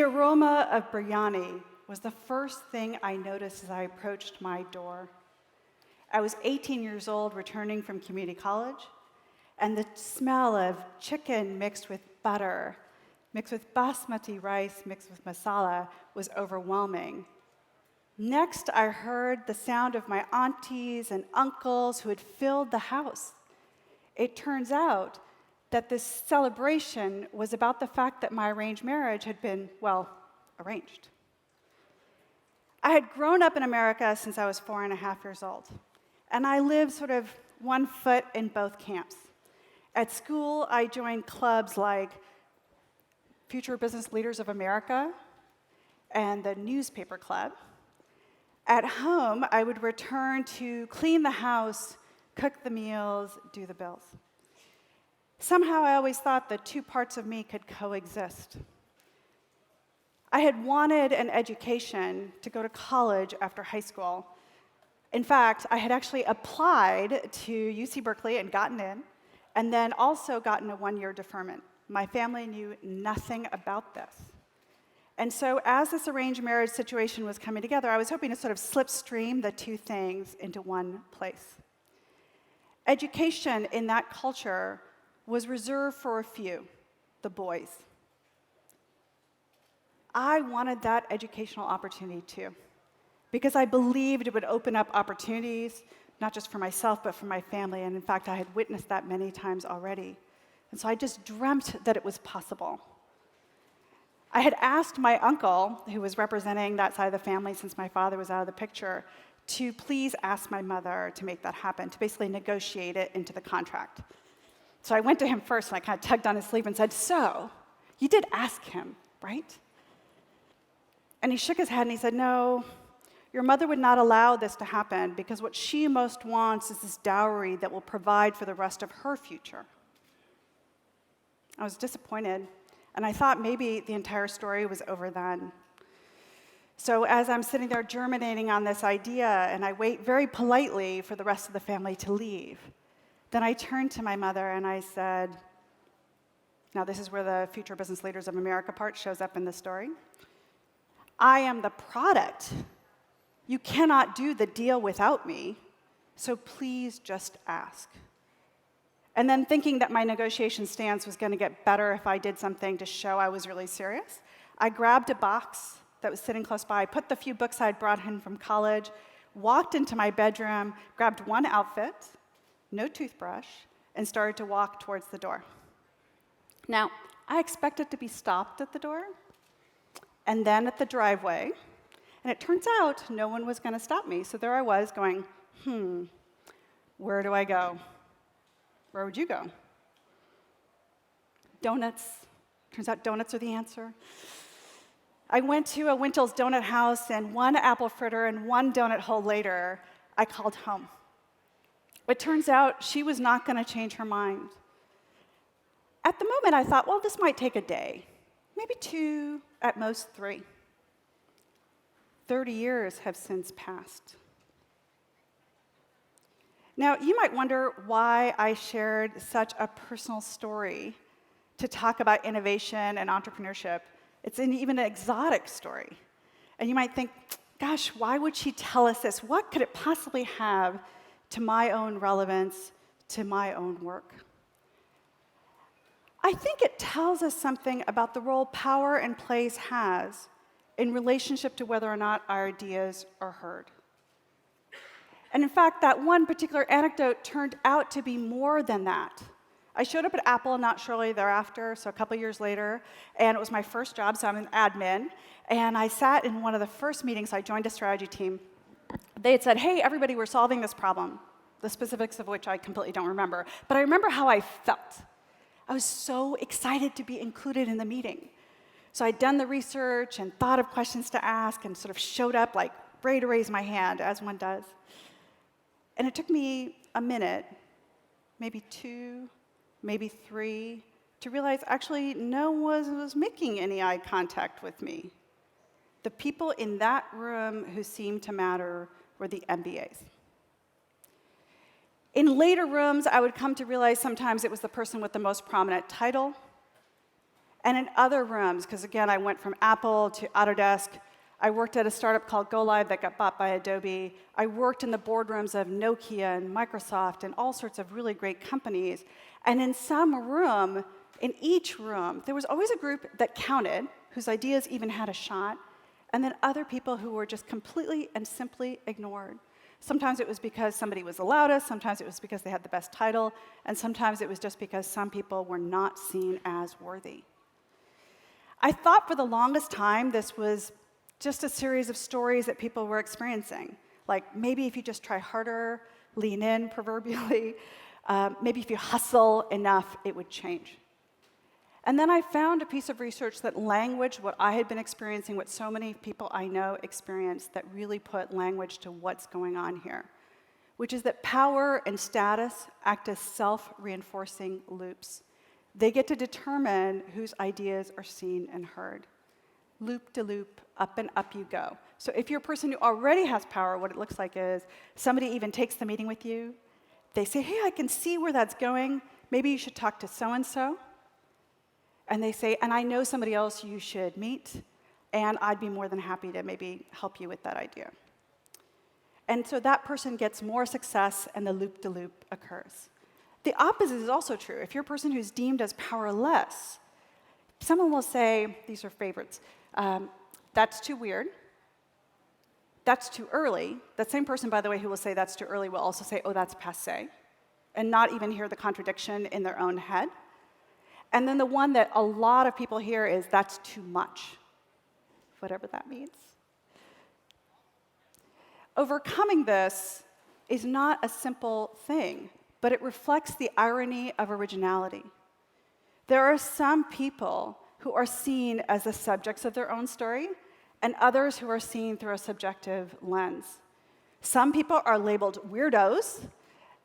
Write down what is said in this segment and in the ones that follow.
aroma of biryani was the first thing I noticed as I approached my door. I was 18 years old, returning from community college, and the smell of chicken mixed with butter, mixed with basmati rice, mixed with masala, was overwhelming. Next, I heard the sound of my aunties and uncles who had filled the house. It turns out that this celebration was about the fact that my arranged marriage had been, well, arranged. I had grown up in America since I was 4.5 years old, and I lived sort of one foot in both camps. At school, I joined clubs like Future Business Leaders of America and the Newspaper Club. At home, I would return to clean the house, cook the meals, do the bills. Somehow, I always thought the two parts of me could coexist. I had wanted an education to go to college after high school. In fact, I had actually applied to UC Berkeley and gotten in, and then also gotten a one-year deferment. My family knew nothing about this. And so as this arranged marriage situation was coming together, I was hoping to sort of slipstream the two things into one place. Education in that culture was reserved for a few, the boys. I wanted that educational opportunity too, because I believed it would open up opportunities, not just for myself, but for my family. And in fact, I had witnessed that many times already. And so I just dreamt that it was possible. I had asked my uncle, who was representing that side of the family since my father was out of the picture, to please ask my mother to make that happen, to basically negotiate it into the contract. So I went to him first, and I kind of tugged on his sleeve and said, "So, you did ask him, right?" And he shook his head and he said, "No, your mother would not allow this to happen because what she most wants is this dowry that will provide for the rest of her future." I was disappointed, and I thought maybe the entire story was over then. So as I'm sitting there germinating on this idea, and I wait very politely for the rest of the family to leave, then I turned to my mother and I said, now this is where the Future Business Leaders of America part shows up in the story. "I am the product. You cannot do the deal without me, so please just ask." And then thinking that my negotiation stance was going to get better if I did something to show I was really serious, I grabbed a box that was sitting close by, put the few books I'd brought in from college, walked into my bedroom, grabbed one outfit, no toothbrush, and started to walk towards the door. Now, I expected to be stopped at the door, and then at the driveway, and it turns out no one was going to stop me. So there I was going, where do I go? Where would you go? Donuts. Turns out donuts are the answer. I went to a Wintel's donut house, and one apple fritter and one donut hole later, I called home. It turns out she was not going to change her mind. At the moment, I thought, well, this might take a day, maybe 2, at most 3. 30 years have since passed. Now, you might wonder why I shared such a personal story to talk about innovation and entrepreneurship. It's even an exotic story. And you might think, gosh, why would she tell us this? What could it possibly have to my own relevance, to my own work? I think it tells us something about the role power and place has in relationship to whether or not our ideas are heard. And in fact, that one particular anecdote turned out to be more than that. I showed up at Apple not shortly thereafter, so a couple years later, and it was my first job, so I'm an admin, and I sat in one of the first meetings. I joined a strategy team. They had said, "Hey, everybody, we're solving this problem," the specifics of which I completely don't remember, but I remember how I felt. I was so excited to be included in the meeting. So I'd done the research and thought of questions to ask and sort of showed up like ready to raise my hand, as one does. And it took me a minute, maybe 2, maybe 3, to realize actually no one was making any eye contact with me. The people in that room who seemed to matter were the MBAs. In later rooms, I would come to realize sometimes it was the person with the most prominent title, And in other rooms, because again, I went from Apple to Autodesk. I worked at a startup called GoLive that got bought by Adobe. I worked in the boardrooms of Nokia and Microsoft and all sorts of really great companies. And in some room, in each room, there was always a group that counted, whose ideas even had a shot, and then other people who were just completely and simply ignored. Sometimes it was because somebody was the loudest, sometimes it was because they had the best title, and sometimes it was just because some people were not seen as worthy. I thought for the longest time this was just a series of stories that people were experiencing. Like, maybe if you just try harder, lean in, proverbially, maybe if you hustle enough, it would change. And then I found a piece of research that languaged what I had been experiencing, what so many people I know experienced, that really put language to what's going on here, which is that power and status act as self-reinforcing loops. They get to determine whose ideas are seen and heard. Loop to loop, up and up you go. So if you're a person who already has power, what it looks like is somebody even takes the meeting with you. They say, hey, I can see where that's going. Maybe you should talk to so-and-so. And they say, and I know somebody else you should meet, and I'd be more than happy to maybe help you with that idea. And so that person gets more success, and the loop-de-loop occurs. The opposite is also true. If you're a person who's deemed as powerless, someone will say, these are favorites, that's too weird, that's too early. That same person, by the way, who will say that's too early will also say, oh, that's passé, and not even hear the contradiction in their own head. And then the one that a lot of people hear is, that's too much, whatever that means. Overcoming this is not a simple thing, but it reflects the irony of originality. There are some people who are seen as the subjects of their own story, and others who are seen through a subjective lens. Some people are labeled weirdos,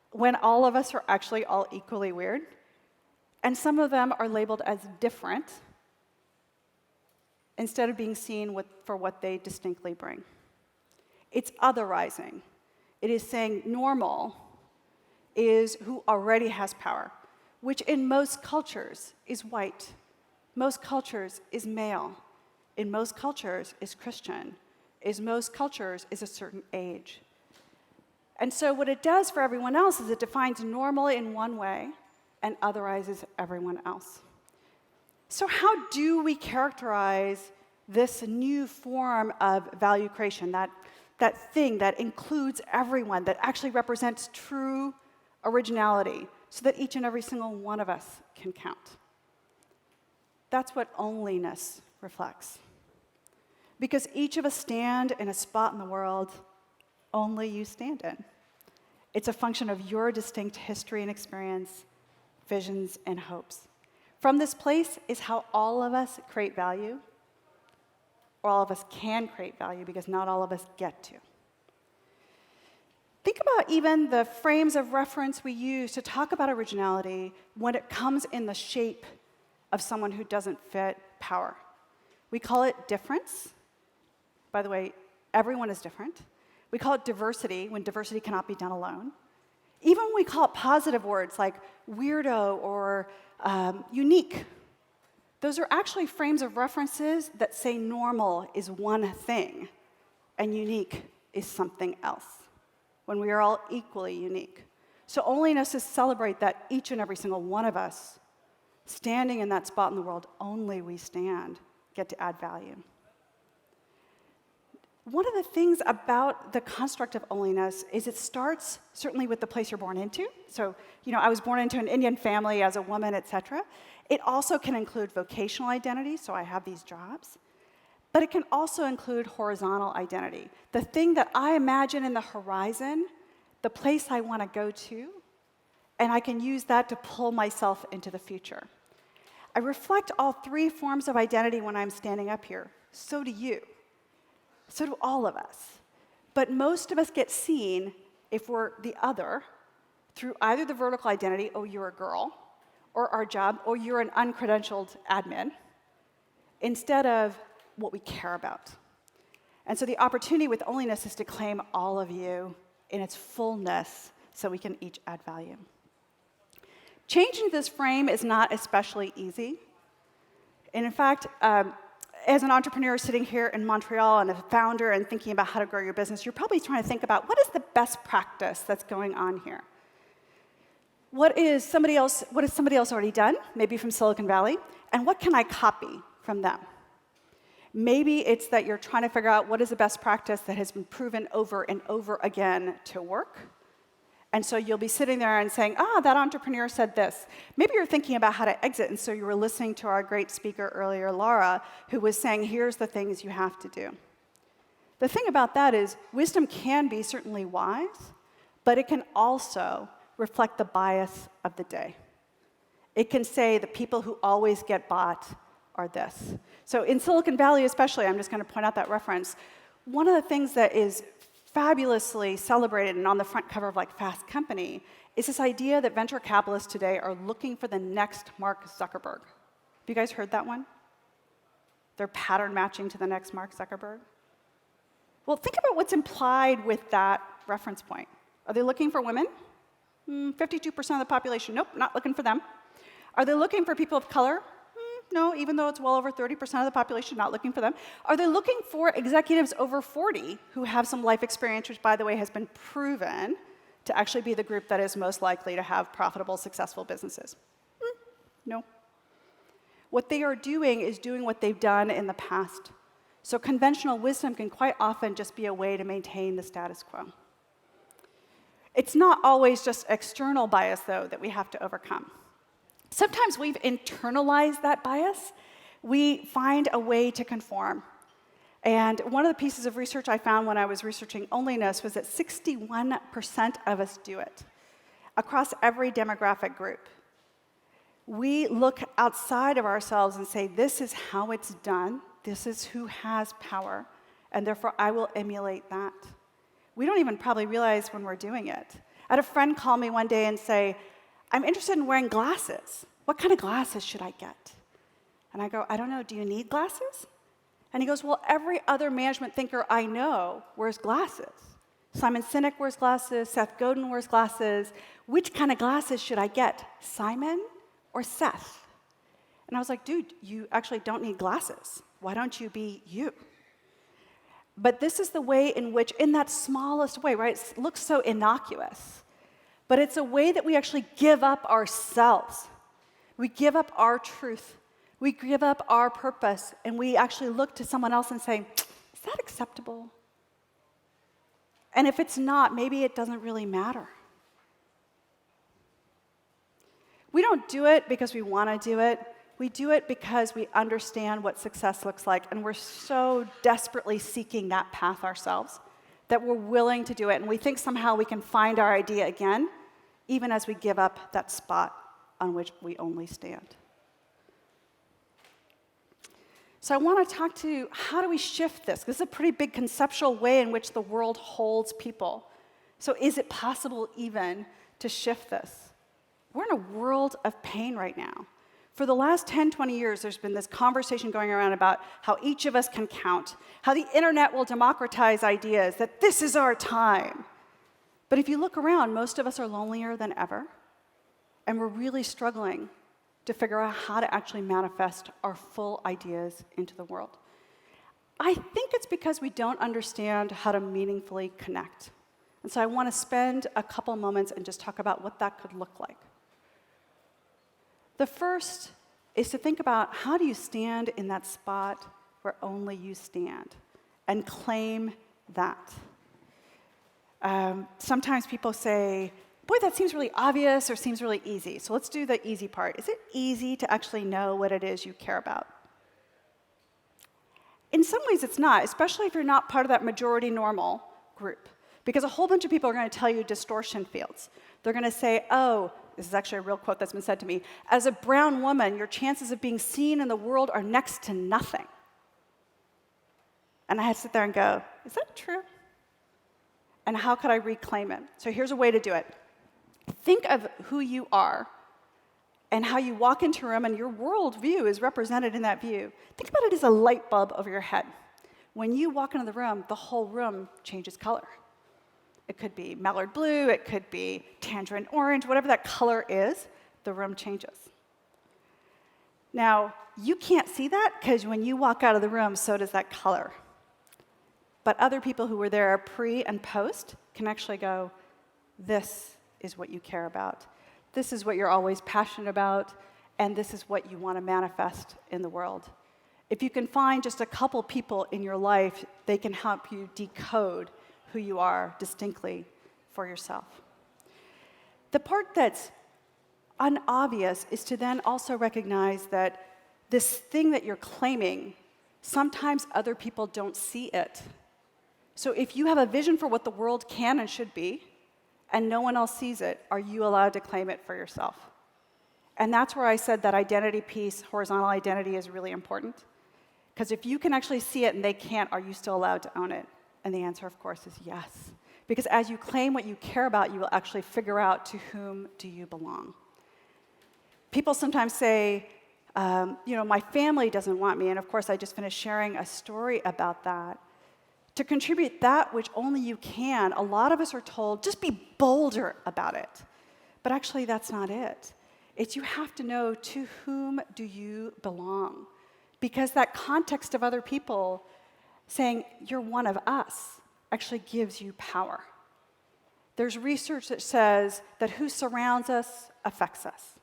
when all of us are actually all equally weird. And some of them are labeled as different, instead of being seen for what they distinctly bring. It's otherizing. It is saying normal is who already has power, which in most cultures is white. Most cultures is male. In most cultures is Christian. In most cultures is a certain age. And so what it does for everyone else is it defines normal in one way and otherizes everyone else. So how do we characterize this new form of value creation, that thing that includes everyone, that actually represents true originality, so that each and every single one of us can count? That's what onlyness reflects. Because each of us stand in a spot in the world only you stand in. It's a function of your distinct history and experience, visions, and hopes. From this place is how all of us create value, or all of us can create value, because not all of us get to. Think about even the frames of reference we use to talk about originality when it comes in the shape of someone who doesn't fit power. We call it difference. By the way, everyone is different. We call it diversity, when diversity cannot be done alone. Even when we call it positive words like weirdo or unique, those are actually frames of references that say normal is one thing and unique is something else, when we are all equally unique. So onlyness is celebrate that each and every single one of us, standing in that spot in the world, only we stand, get to add value. One of the things about the construct of onlyness is it starts certainly with the place you're born into. So, I was born into an Indian family as a woman, etc. It also can include vocational identity, so I have these jobs. But it can also include horizontal identity, the thing that I imagine in the horizon, the place I want to go to, and I can use that to pull myself into the future. I reflect all three forms of identity when I'm standing up here. So do you. So do all of us. But most of us get seen, if we're the other, through either the vertical identity, oh, you're a girl, or our job, oh, you're an uncredentialed admin, instead of what we care about. And so the opportunity with onlyness is to claim all of you in its fullness so we can each add value. Changing this frame is not especially easy. And in fact, as an entrepreneur sitting here in Montreal and a founder and thinking about how to grow your business, you're probably trying to think about what is the best practice that's going on here? What has somebody else already done, maybe from Silicon Valley, and what can I copy from them? Maybe it's that you're trying to figure out what is the best practice that has been proven over and over again to work. And so you'll be sitting there and saying, that entrepreneur said this. Maybe you're thinking about how to exit, and so you were listening to our great speaker earlier, Laura, who was saying, here's the things you have to do. The thing about that is wisdom can be certainly wise, but it can also reflect the bias of the day. It can say the people who always get bought are this. So in Silicon Valley especially, I'm just going to point out that reference, one of the things that is fabulously celebrated and on the front cover of like Fast Company is this idea that venture capitalists today are looking for the next Mark Zuckerberg. Have you guys heard that one? They're pattern matching to the next Mark Zuckerberg. Well, think about what's implied with that reference point. Are they looking for women? 52% of the population, nope, not looking for them. Are they looking for people of color? No, even though it's well over 30% of the population, not looking for them. Are they looking for executives over 40 who have some life experience, which, by the way, has been proven to actually be the group that is most likely to have profitable, successful businesses? No. What they are doing is doing what they've done in the past. So conventional wisdom can quite often just be a way to maintain the status quo. It's not always just external bias, though, that we have to overcome. Sometimes we've internalized that bias. We find a way to conform. And one of the pieces of research I found when I was researching onlyness was that 61% of us do it across every demographic group. We look outside of ourselves and say, this is how it's done. This is who has power. And therefore, I will emulate that. We don't even probably realize when we're doing it. I had a friend call me one day and say, I'm interested in wearing glasses. What kind of glasses should I get? And I go, I don't know, do you need glasses? And he goes, well, every other management thinker I know wears glasses. Simon Sinek wears glasses, Seth Godin wears glasses. Which kind of glasses should I get, Simon or Seth? And I was like, dude, you actually don't need glasses. Why don't you be you? But this is the way in which, in that smallest way, right, it looks so innocuous. But it's a way that we actually give up ourselves. We give up our truth. We give up our purpose. And we actually look to someone else and say, is that acceptable? And if it's not, maybe it doesn't really matter. We don't do it because we want to do it. We do it because we understand what success looks like. And we're so desperately seeking that path ourselves that we're willing to do it, and we think somehow we can find our idea again, even as we give up that spot on which we only stand. So I want to talk to how do we shift this? This is a pretty big conceptual way in which the world holds people. So is it possible even to shift this? We're in a world of pain right now. For the last 10, 20 years, there's been this conversation going around about how each of us can count, how the internet will democratize ideas, that this is our time. But if you look around, most of us are lonelier than ever, and we're really struggling to figure out how to actually manifest our full ideas into the world. I think it's because we don't understand how to meaningfully connect. And so I want to spend a couple moments and just talk about what that could look like. The first is to think about how do you stand in that spot where only you stand and claim that. Sometimes people say, boy, that seems really obvious or seems really easy. So let's do the easy part. Is it easy to actually know what it is you care about? In some ways, it's not, especially if you're not part of that majority normal group. Because a whole bunch of people are going to tell you distortion fields. They're going to say, oh, this is actually a real quote that's been said to me, as a brown woman, your chances of being seen in the world are next to nothing. And I had to sit there and go, is that true? And how could I reclaim it? So here's a way to do it. Think of who you are and how you walk into a room and your worldview is represented in that view. Think about it as a light bulb over your head. When you walk into the room, the whole room changes color. It could be mallard blue, it could be tangerine orange, whatever that color is, the room changes. Now, you can't see that because when you walk out of the room, so does that color. But other people who were there pre and post can actually go, this is what you care about. This is what you're always passionate about, and this is what you want to manifest in the world. If you can find just a couple people in your life, they can help you decode who you are distinctly for yourself. The part that's unobvious is to then also recognize that this thing that you're claiming, sometimes other people don't see it. So if you have a vision for what the world can and should be, and no one else sees it, are you allowed to claim it for yourself? And that's where I said that identity piece, horizontal identity, is really important. Because if you can actually see it and they can't, are you still allowed to own it? And the answer, of course, is yes. Because as you claim what you care about, you will actually figure out to whom do you belong. People sometimes say, my family doesn't want me. And of course, I just finished sharing a story about that. To contribute that which only you can, a lot of us are told, just be bolder about it. But actually, that's not it. It's you have to know to whom do you belong. Because that context of other people saying, you're one of us, actually gives you power. There's research that says that who surrounds us affects us.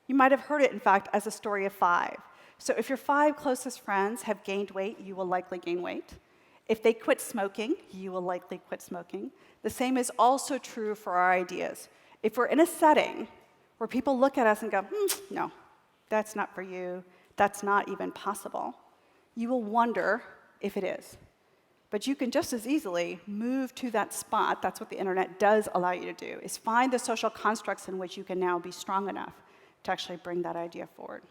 You might have heard it, in fact, as a story of 5. So if your 5 closest friends have gained weight, you will likely gain weight. If they quit smoking, you will likely quit smoking. The same is also true for our ideas. If we're in a setting where people look at us and go, no, that's not for you, that's not even possible, you will wonder if it is. But you can just as easily move to that spot. That's what the internet does allow you to do, is find the social constructs in which you can now be strong enough to actually bring that idea forward.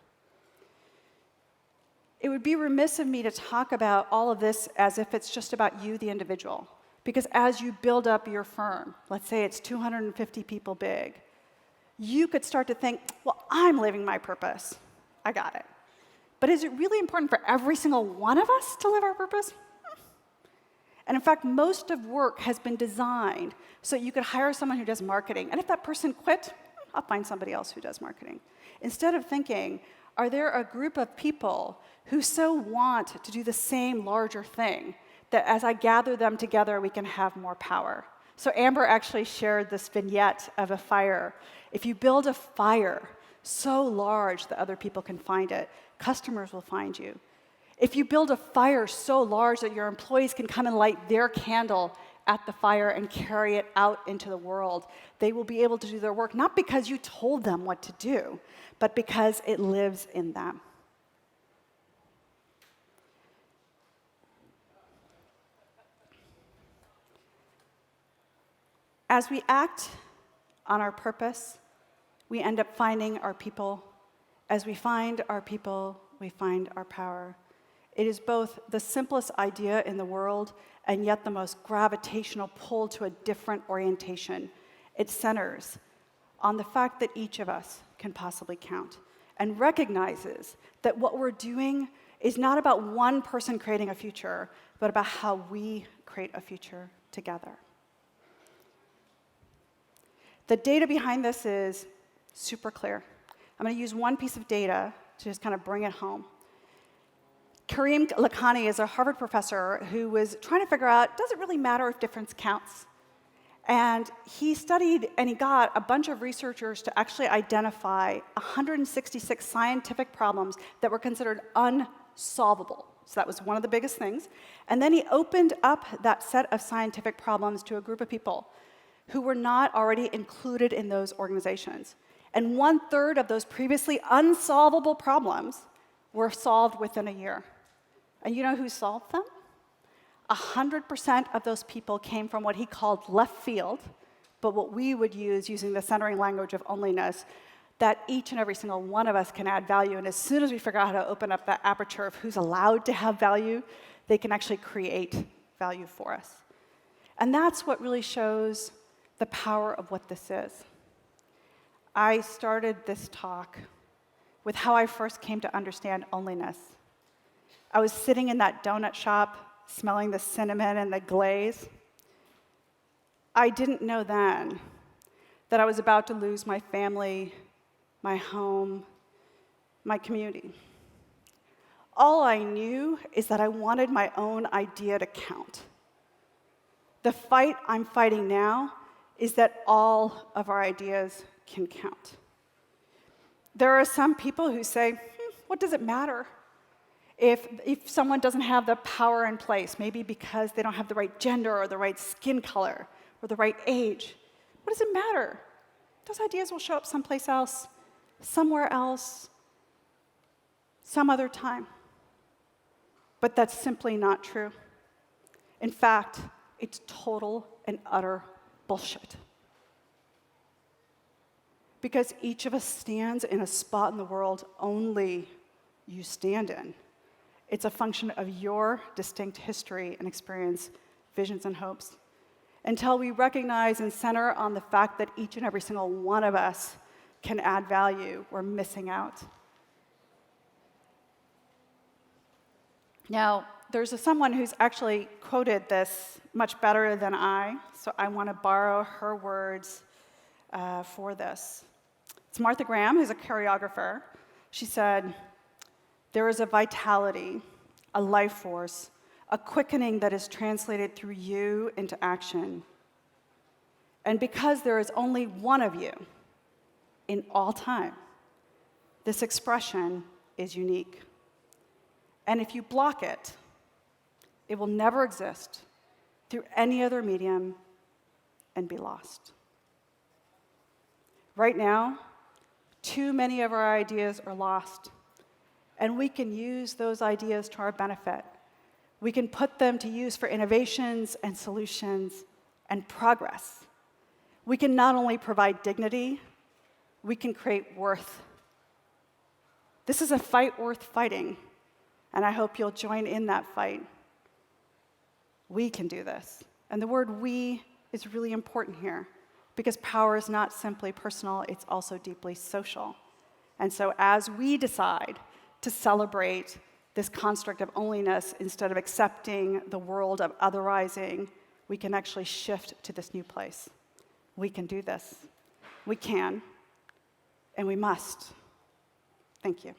It would be remiss of me to talk about all of this as if it's just about you, the individual. Because as you build up your firm, let's say it's 250 people big, you could start to think, well, I'm living my purpose. I got it. But is it really important for every single one of us to live our purpose? And in fact, most of work has been designed so you could hire someone who does marketing. And if that person quit, I'll find somebody else who does marketing. Instead of thinking, are there a group of people who so want to do the same larger thing that as I gather them together, we can have more power? So Amber actually shared this vignette of a fire. If you build a fire so large that other people can find it, customers will find you. If you build a fire so large that your employees can come and light their candle at the fire and carry it out into the world, they will be able to do their work, not because you told them what to do, but because it lives in them. As we act on our purpose, we end up finding our people. As we find our people, we find our power. It is both the simplest idea in the world and yet the most gravitational pull to a different orientation. It centers on the fact that each of us can possibly count and recognizes that what we're doing is not about one person creating a future, but about how we create a future together. The data behind this is super clear. I'm going to use one piece of data to just kind of bring it home. Karim Lakhani is a Harvard professor who was trying to figure out, does it really matter if difference counts? And he studied and he got a bunch of researchers to actually identify 166 scientific problems that were considered unsolvable. So that was one of the biggest things. And then he opened up that set of scientific problems to a group of people who were not already included in those organizations. And 1/3 of those previously unsolvable problems were solved within a year. And you know who solved them? 100% of those people came from what he called left field, but what we would use using the centering language of onlyness, that each and every single one of us can add value. And as soon as we figure out how to open up that aperture of who's allowed to have value, they can actually create value for us. And that's what really shows the power of what this is. I started this talk with how I first came to understand onlyness. I was sitting in that donut shop, smelling the cinnamon and the glaze. I didn't know then that I was about to lose my family, my home, my community. All I knew is that I wanted my own idea to count. The fight I'm fighting now is that all of our ideas can count. There are some people who say, what does it matter if someone doesn't have the power in place, maybe because they don't have the right gender or the right skin color or the right age? What does it matter? Those ideas will show up someplace else, somewhere else, some other time. But that's simply not true. In fact, it's total and utter bullshit. Because each of us stands in a spot in the world only you stand in. It's a function of your distinct history and experience, visions and hopes. Until we recognize and center on the fact that each and every single one of us can add value, we're missing out. Now, there's someone who's actually quoted this much better than I, so I want to borrow her words for this. It's Martha Graham, who's a choreographer. She said, "There is a vitality, a life force, a quickening that is translated through you into action. And because there is only one of you in all time, this expression is unique. And if you block it, it will never exist through any other medium and be lost." Right now, too many of our ideas are lost, and we can use those ideas to our benefit. We can put them to use for innovations and solutions and progress. We can not only provide dignity, we can create worth. This is a fight worth fighting, and I hope you'll join in that fight. We can do this. And the word "we" is really important here, because power is not simply personal, it's also deeply social. And so as we decide to celebrate this construct of onlyness instead of accepting the world of otherizing, we can actually shift to this new place. We can do this. We can, and we must. Thank you.